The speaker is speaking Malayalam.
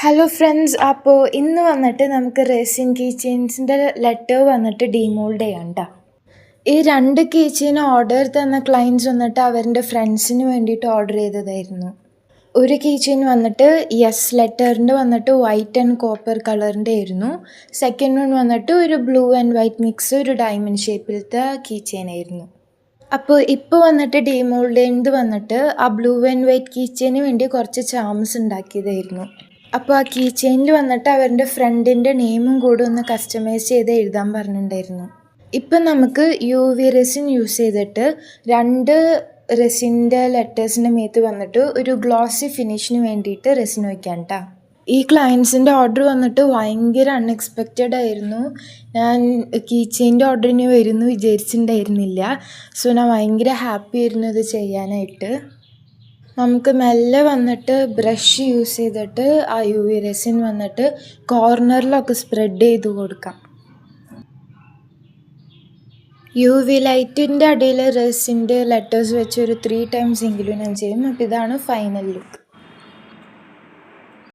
ഹലോ ഫ്രണ്ട്സ്, അപ്പോൾ ഇന്ന് വന്നിട്ട് നമുക്ക് റെസിൻ കീ ചെയിൻസിൻ്റെ ലെറ്റർ വന്നിട്ട് ഡീമോൾഡ് ചെയ്യാം കേട്ടോ. ഈ 2 കീ ചെയിൻ ഓർഡർ തന്ന ക്ലയൻറ്റ്സ് വന്നിട്ട് അവരുടെ ഫ്രണ്ട്സിന് വേണ്ടിയിട്ട് ഓർഡർ ചെയ്തതായിരുന്നു. ഒരു കീ ചെയിൻ വന്നിട്ട് യെസ് ലെറ്ററിൻ്റെ വന്നിട്ട് വൈറ്റ് ആൻഡ് കോപ്പർ കളറിൻ്റെ ആയിരുന്നു. സെക്കൻഡ് വൺ വന്നിട്ട് ഒരു ബ്ലൂ ആൻഡ് വൈറ്റ് മിക്സ്, ഒരു ഡയമണ്ട് ഷേപ്പിലത്തെ കീ ചെയിൻ ആയിരുന്നു. അപ്പോൾ ഇപ്പോൾ വന്നിട്ട് ഡീമോൾഡ് ചെയ്യുന്നത് വന്നിട്ട് ആ ബ്ലൂ ആൻഡ് വൈറ്റ് കീ ചെയിന് വേണ്ടി കുറച്ച് ചാംസ് ഉണ്ടാക്കിയതായിരുന്നു. അപ്പോൾ ആ കീ ചെയിനിൽ വന്നിട്ട് അവരുടെ ഫ്രണ്ടിൻ്റെ നെയിമും കൂടെ ഒന്ന് കസ്റ്റമൈസ് ചെയ്ത് എഴുതാൻ പറഞ്ഞിട്ടുണ്ടായിരുന്നു. ഇപ്പം നമുക്ക് UV റെസിൻ യൂസ് ചെയ്തിട്ട് 2 റെസിൻ്റെ ലെറ്റേഴ്സിൻ്റെ മേത്ത് വന്നിട്ട് ഒരു ഗ്ലോസി ഫിനിഷിന് വേണ്ടിയിട്ട് റെസിൻ വയ്ക്കാം കേട്ടോ. ഈ ക്ലയൻസിൻ്റെ ഓർഡർ വന്നിട്ട് ഭയങ്കര അൺഎക്സ്പെക്റ്റഡ് ആയിരുന്നു. ഞാൻ കീ ചെയിൻ്റെ ഓർഡറിന് വരുമെന്ന് വിചാരിച്ചിട്ടുണ്ടായിരുന്നില്ല. സോ ഞാൻ ഭയങ്കര ഹാപ്പി ആയിരുന്നു ഇത് ചെയ്യാനായിട്ട്. നമുക്ക് മെല്ലെ വന്നിട്ട് ബ്രഷ് യൂസ് ചെയ്തിട്ട് ആ UV റെസിൻ വന്നിട്ട് കോർണറിലൊക്കെ സ്പ്രെഡ് ചെയ്ത് കൊടുക്കാം. UV ലൈറ്റിൻ്റെ അടിയിൽ റെസിൻ്റെ ലെറ്റേഴ്സ് വെച്ച് ഒരു 3 ടൈംസ് എങ്കിലും ഞാൻ ചെയ്യും. അപ്പോൾ ഇതാണ് ഫൈനൽ ലുക്ക്.